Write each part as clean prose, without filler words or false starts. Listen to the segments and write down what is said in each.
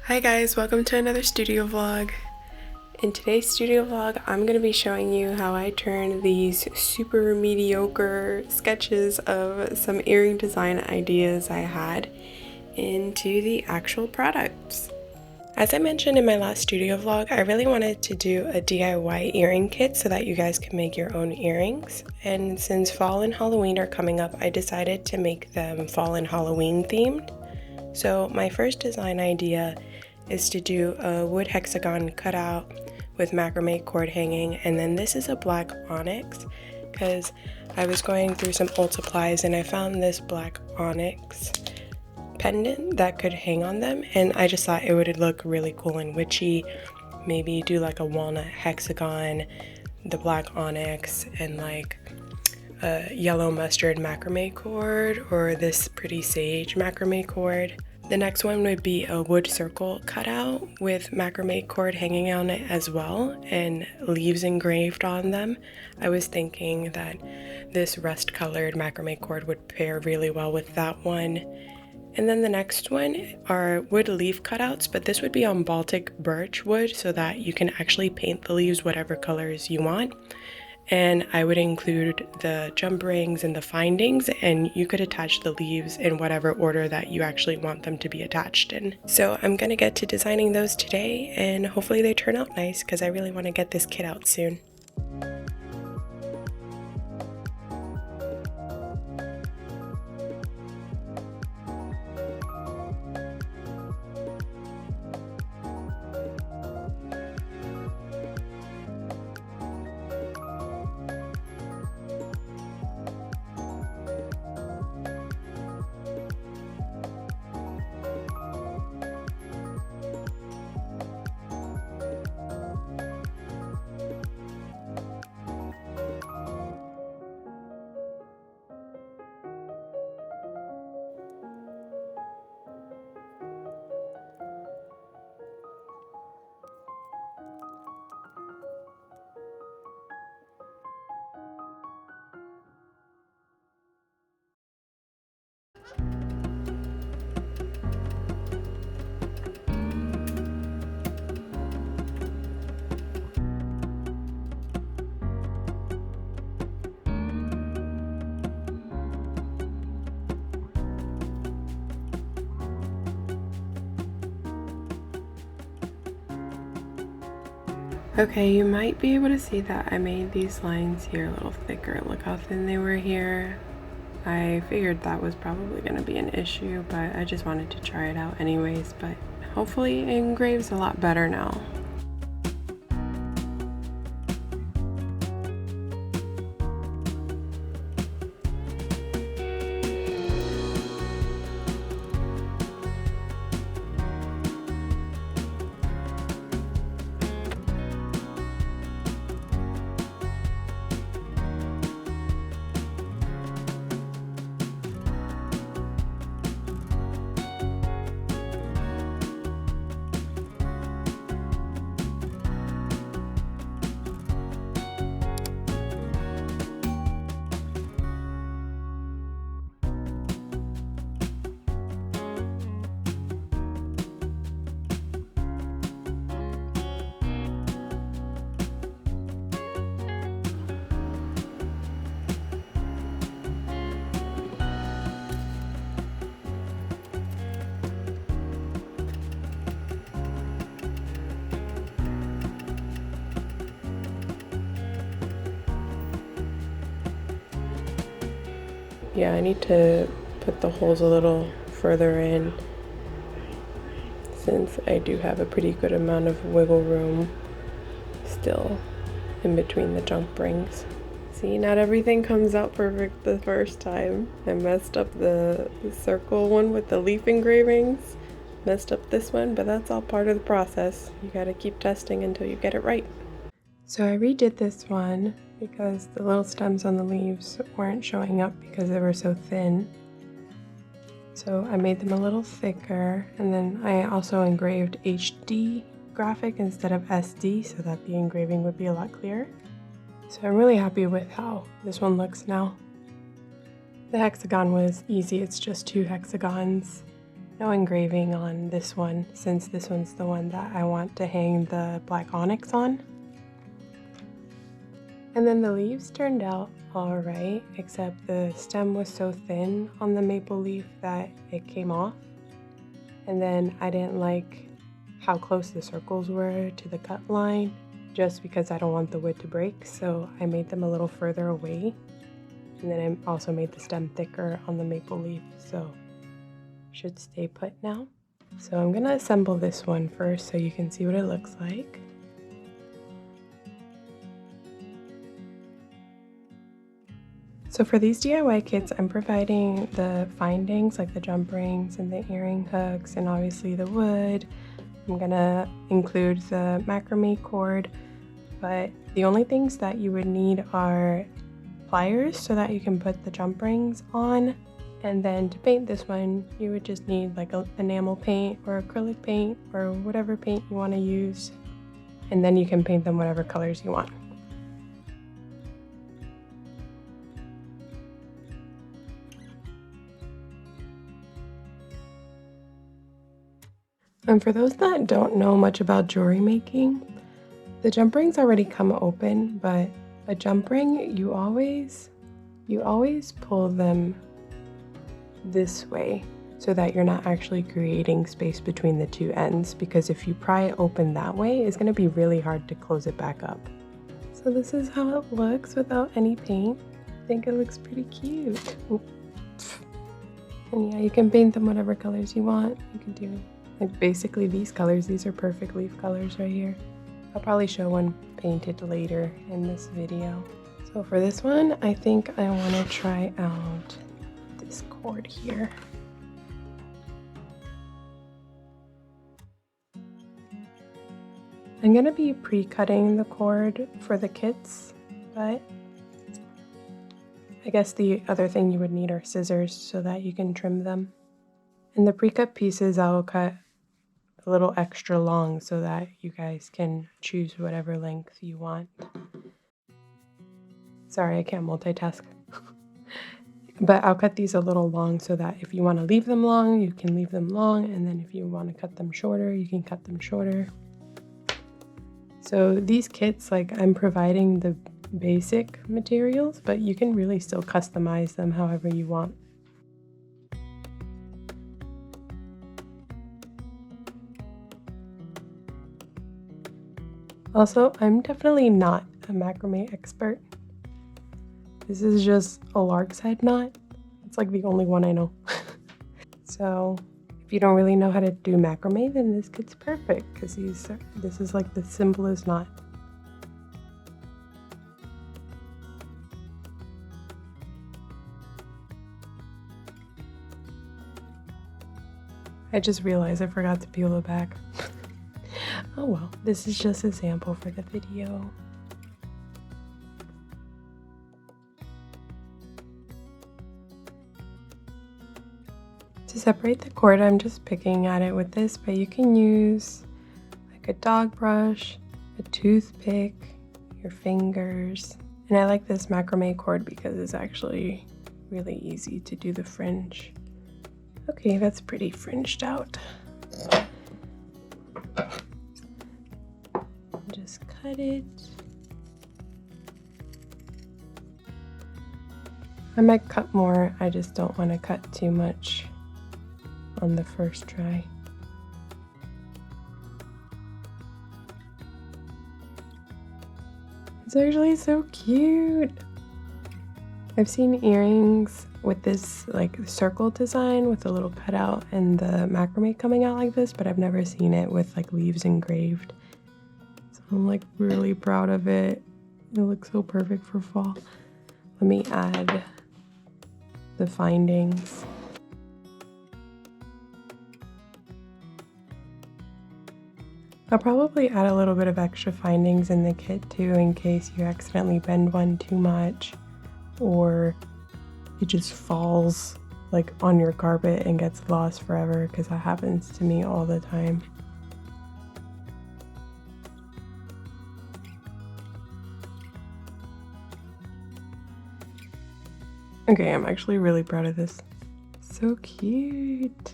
Hi guys, welcome to another studio vlog. In today's studio vlog, I'm going to be showing you how I turn these super mediocre sketches of some earring design ideas I had into the actual products. As I mentioned in my last studio vlog, I really wanted to do a DIY earring kit so that you guys can make your own earrings. And since fall and Halloween are coming up, I decided to make them fall and Halloween themed. So my first design idea is to do a wood hexagon cutout with macrame cord hanging, and then this is a black onyx because I was going through some old supplies and I found this black onyx pendant that could hang on them, and I just thought it would look really cool and witchy. Maybe do like a walnut hexagon, the black onyx, and like a yellow mustard macrame cord or this pretty sage macrame cord. The next one would be a wood circle cutout with macrame cord hanging on it as well and leaves engraved on them. I was thinking that this rust colored macrame cord would pair really well with that one. And then the next one are wood leaf cutouts, but this would be on Baltic birch wood so that you can actually paint the leaves whatever colors you want. And I would include the jump rings and the findings, and you could attach the leaves in whatever order that you actually want them to be attached in. So I'm gonna get to designing those today, and hopefully they turn out nice because I really want to get this kit out soon. Okay, you might be able to see that I made these lines here a little thicker. Look how thin they were here. I figured that was probably going to be an issue, but I just wanted to try it out anyways, but hopefully it engraves a lot better now. Yeah, I need to put the holes a little further in since I do have a pretty good amount of wiggle room still in between the jump rings. See, not everything comes out perfect the first time. I messed up the circle one with the leaf engravings, messed up this one, but that's all part of the process. You gotta keep testing until you get it right. So I redid this one because the little stems on the leaves weren't showing up because they were so thin. So I made them a little thicker, and then I also engraved HD graphic instead of SD so that the engraving would be a lot clearer. So I'm really happy with how this one looks now. The hexagon was easy, it's just 2 hexagons. no engraving on this one, since this one's the one that I want to hang the black onyx on. And then the leaves turned out alright, except the stem was so thin on the maple leaf that it came off. And then I didn't like how close the circles were to the cut line, just because I don't want the wood to break, so I made them a little further away. And then I also made the stem thicker on the maple leaf, so it should stay put now. So I'm gonna assemble this one first so you can see what it looks like. So for these DIY kits, I'm providing the findings like the jump rings and the earring hooks and obviously the wood. I'm gonna include the macrame cord, but the only things that you would need are pliers so that you can put the jump rings on. And then to paint this one, you would just need like an enamel paint or acrylic paint or whatever paint you want to use. And then you can paint them whatever colors you want. And for those that don't know much about jewelry making, the jump rings already come open, but a jump ring, you always pull them this way so that you're not actually creating space between the two ends, because if you pry it open that way, it's going to be really hard to close it back up. So this is how it looks without any paint. I think it looks pretty cute. And yeah, you can paint them whatever colors you want. You can do like basically these colors. These are perfect leaf colors right here. I'll probably show one painted later in this video. So for this one, I think I want to try out this cord here. I'm going to be pre-cutting the cord for the kits, but I guess the other thing you would need are scissors so that you can trim them. And the pre-cut pieces I'll cut a little extra long so that you guys can choose whatever length you want. Sorry, I can't multitask. But I'll cut these a little long so that if you want to leave them long, you can leave them long, and then if you want to cut them shorter, you can cut them shorter. So these kits, like, I'm providing the basic materials, but you can really still customize them however you want. Also, I'm definitely not a macrame expert. This is just a lark's head knot. It's like the only one I know. So if you don't really know how to do macrame, then this kit's perfect because this is like the simplest knot. I just realized I forgot to peel it back. Oh well, this is just a sample for the video. To separate the cord, I'm just picking at it with this, but you can use like a dog brush, a toothpick, your fingers. And I like this macrame cord because it's actually really easy to do the fringe. Okay, that's pretty fringed out. Just cut it. I might cut more, I just don't want to cut too much on the first try. It's actually so cute. I've seen earrings with this like circle design with a little cutout and the macrame coming out like this, but I've never seen it with like leaves engraved. So I'm like really proud of it. It looks so perfect for fall. Let me add the findings. I'll probably add a little bit of extra findings in the kit too in case you accidentally bend one too much or it just falls like on your carpet and gets lost forever, because that happens to me all the time. Okay, I'm actually really proud of this. So cute.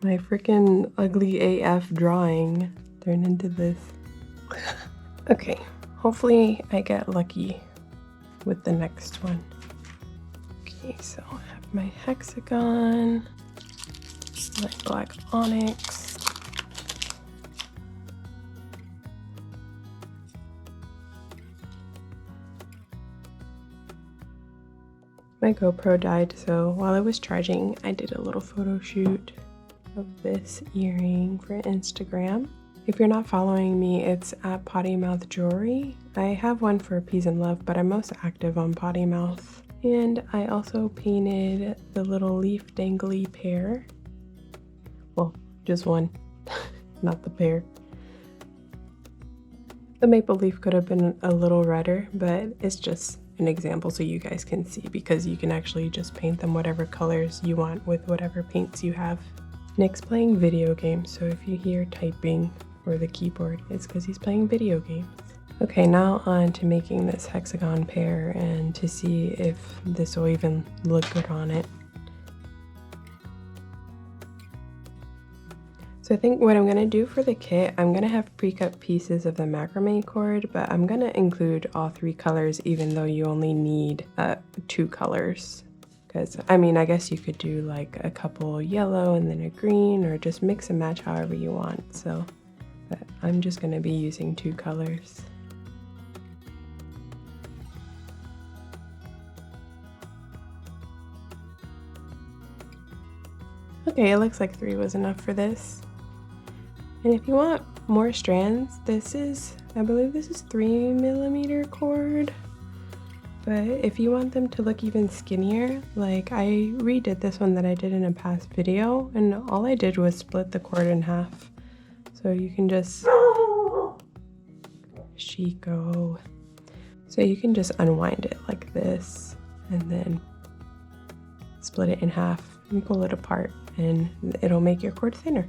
My freaking ugly AF drawing turned into this. Okay, hopefully I get lucky with the next one. Okay, so I have my hexagon, my black onyx, my GoPro died, so while I was charging, I did a little photo shoot of this earring for Instagram. If you're not following me, it's at Potty Mouth Jewelry. I have one for Peas and Love, but I'm most active on Potty Mouth. And I also painted the little leaf dangly pear. Well, just one, not the pear. The maple leaf could have been a little redder, but it's just an example so you guys can see, because you can actually just paint them whatever colors you want with whatever paints you have. Nick's playing video games, so if you hear typing or the keyboard, it's because he's playing video games. Okay, now on to making this hexagon pear and to see if this will even look good on it. So I think what I'm going to do for the kit, I'm going to have pre-cut pieces of the macrame cord, but I'm going to include all 3 colors even though you only need 2 colors. Because, I mean, I guess you could do like a couple yellow and then a green, or just mix and match however you want. So, but I'm just going to be using 2 colors. Okay, it looks like 3 was enough for this. And if you want more strands, this is, I believe this is 3mm cord. But if you want them to look even skinnier, like I redid this one that I did in a past video, and all I did was split the cord in half. So you can just, Chico. So you can just unwind it like this, and then split it in half and pull it apart, and it'll make your cord thinner.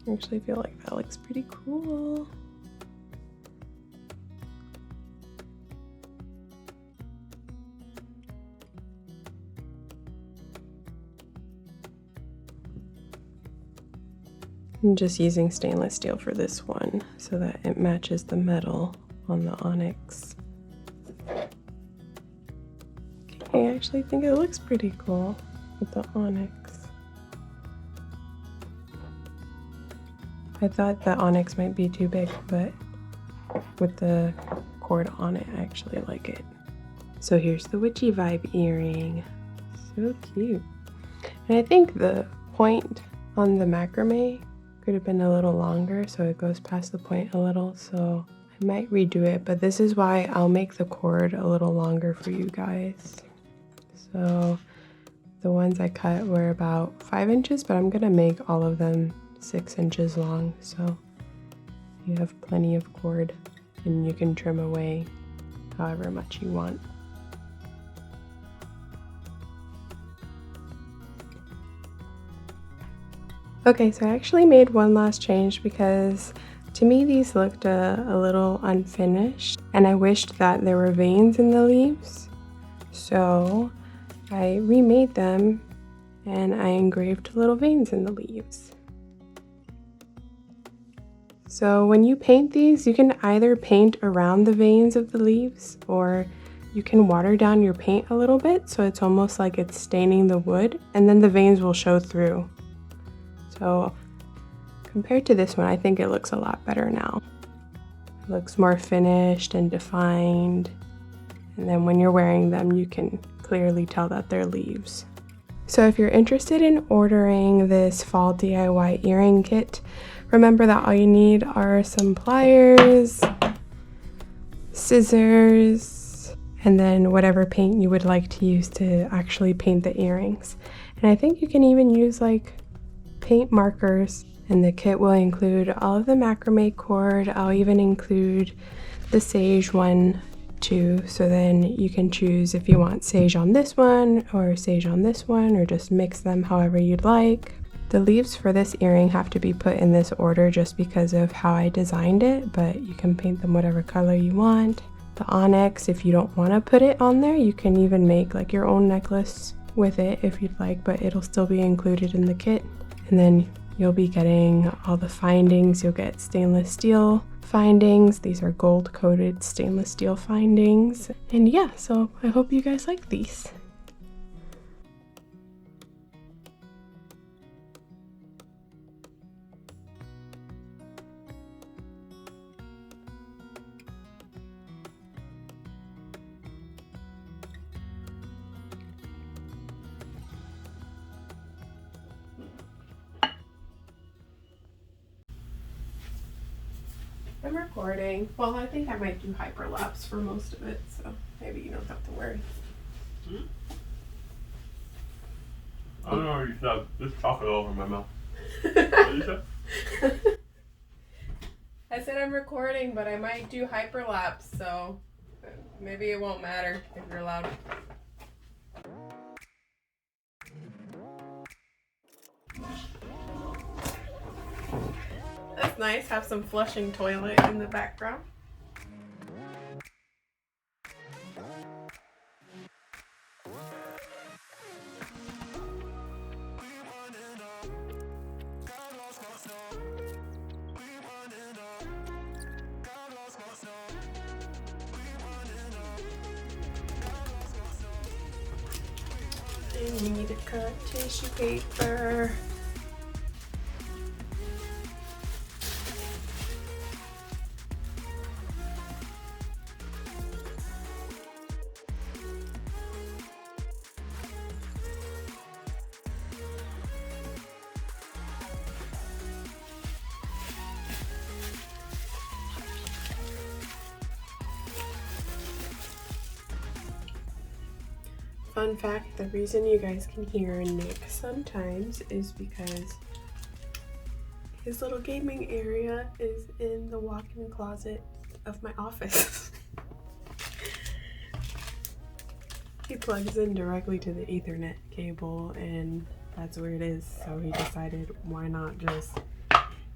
I actually feel like that looks pretty cool. I'm just using stainless steel for this one so that it matches the metal on the onyx. Okay, I actually think it looks pretty cool with the onyx. I thought the onyx might be too big, but with the cord on it, I actually like it. So here's the witchy vibe earring. So cute. And I think the point on the macrame could have been a little longer, so it goes past the point a little, so I might redo it, but this is why I'll make the cord a little longer for you guys. So the ones I cut were about 5 inches, but I'm gonna make all of them 6 inches long, so you have plenty of cord and you can trim away however much you want. Okay, so I actually made one last change because to me these looked a little unfinished, and I wished that there were veins in the leaves, so I remade them and I engraved little veins in the leaves. So when you paint these, you can either paint around the veins of the leaves, or you can water down your paint a little bit so it's almost like it's staining the wood, and then the veins will show through. So compared to this one, I think it looks a lot better now. It looks more finished and defined, and then when you're wearing them, you can clearly tell that they're leaves. So if you're interested in ordering this fall DIY earring kit, remember that all you need are some pliers, scissors, and then whatever paint you would like to use to actually paint the earrings. And I think you can even use like paint markers, and the kit will include all of the macrame cord. I'll even include the sage one too. So then you can choose if you want sage on this one or sage on this one, or just mix them however you'd like. The leaves for this earring have to be put in this order just because of how I designed it, but you can paint them whatever color you want. The onyx, if you don't want to put it on there, you can even make like your own necklace with it if you'd like, but it'll still be included in the kit. And then you'll be getting all the findings. You'll get stainless steel findings. These are gold coated stainless steel findings. And yeah, so I hope you guys like these. I'm recording. Well, I think I might do hyperlapse for most of it, so maybe you don't have to worry. I don't know what you said. There's chocolate all over my mouth. What did you say? I said I'm recording, but I might do hyperlapse, so maybe it won't matter if you're loud. That's nice, have some flushing toilet in the background. I need to cut tissue paper. Fun fact, the reason you guys can hear Nick sometimes is because his little gaming area is in the walk-in closet of my office. He plugs in directly to the Ethernet cable and that's where it is, so he decided why not just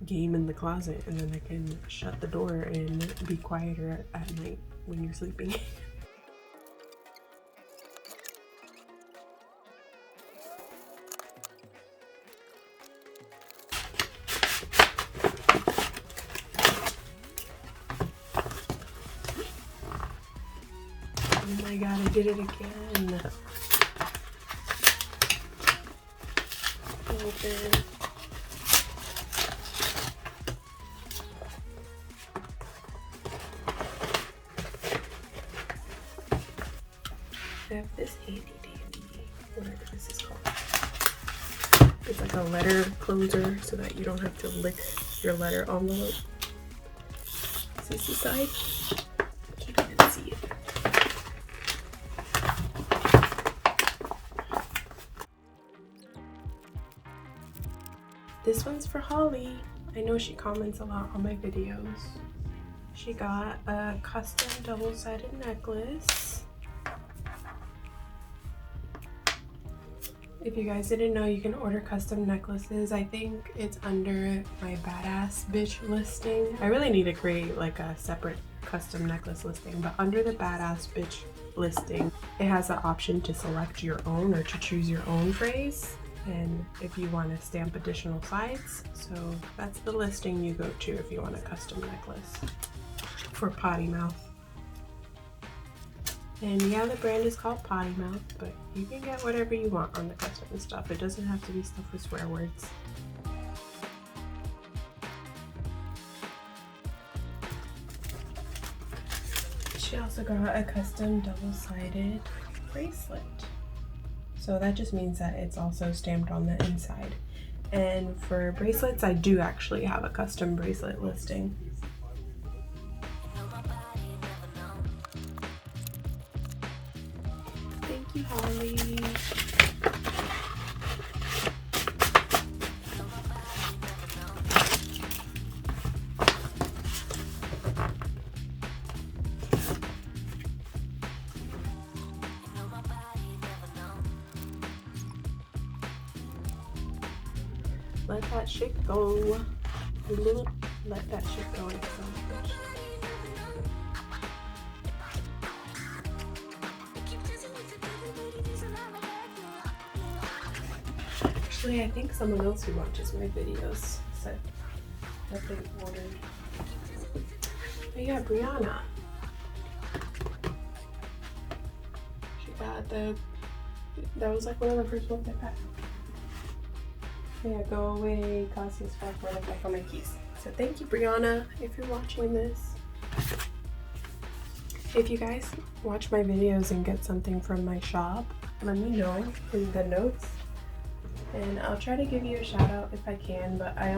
game in the closet and then I can shut the door and be quieter at night when you're sleeping. Oh my god, I did it again. Open. I have this handy dandy, whatever this is called. It's like a letter closer so that you don't have to lick your letter envelope. Is this the side? Can't even see it. This one's for Holly. I know she comments a lot on my videos. She got a custom double-sided necklace. If you guys didn't know, you can order custom necklaces. I think it's under my badass bitch listing. I really need to create like a separate custom necklace listing, but under the badass bitch listing, it has the option to select your own or to choose your own phrase. And if you want to stamp additional sides, so that's the listing you go to if you want a custom necklace for potty mouth. And yeah, the brand is called Potty Mouth, but you can get whatever you want on the custom stuff. It doesn't have to be stuff with swear words. She also got a custom double-sided bracelet. So that just means that it's also stamped on the inside. And for bracelets, I do actually have a custom bracelet listing. Thank you, Holly. let that shit go. Let that shit go into so much. Actually, I think someone else who watches my videos said that they ordered. Oh yeah, Brianna. She got that was like one of the first ones I packed. Yeah, go away, Cassius fuck, where the fuck are my keys? So thank you, Brianna, if you're watching this. If you guys watch my videos and get something from my shop, let me know in the notes. And I'll try to give you a shout out if I can, but I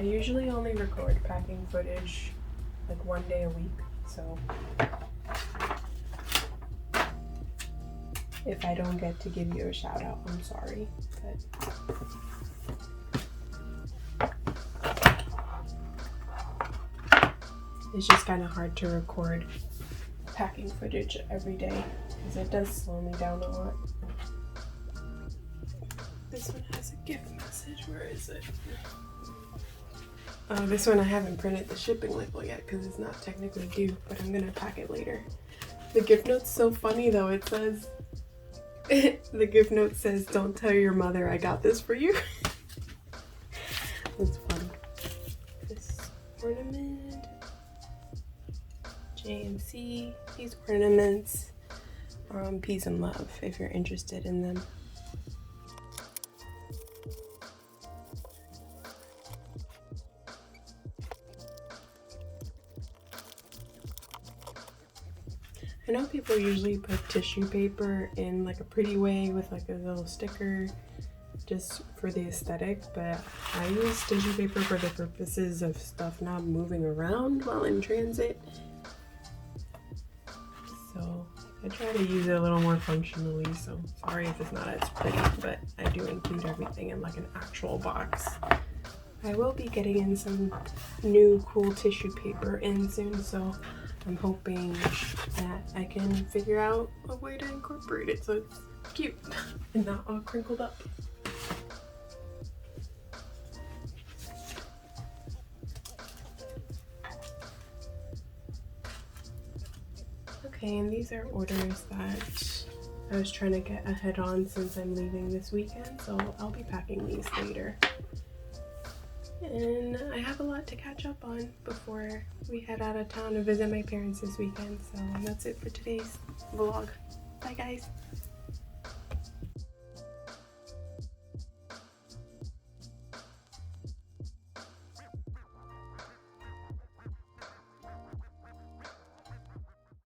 usually only record packing footage like one day a week, so if I don't get to give you a shout out, I'm sorry, but it's just kind of hard to record packing footage every day because it does slow me down a lot. This one has a gift message. Where is it? Oh, this one I haven't printed the shipping label yet because it's not technically due, but I'm gonna pack it later. The gift note's so funny though. It says, the gift note says, "Don't tell your mother I got this for you." That's funny. This ornament, JMC. These ornaments are on Peace and Love if you're interested in them. I know people usually put tissue paper in like a pretty way with like a little sticker just for the aesthetic, but I use tissue paper for the purposes of stuff not moving around while in transit. So I try to use it a little more functionally, so sorry if it's not as pretty, but I do include everything in like an actual box. I will be getting in some new cool tissue paper in soon, so I'm hoping that I can figure out a way to incorporate it so it's cute and not all crinkled up. Okay, and these are orders that I was trying to get ahead on since I'm leaving this weekend, so I'll be packing these later. And I have a lot to catch up on before we head out of town to visit my parents this weekend, so that's it for today's vlog. Bye guys!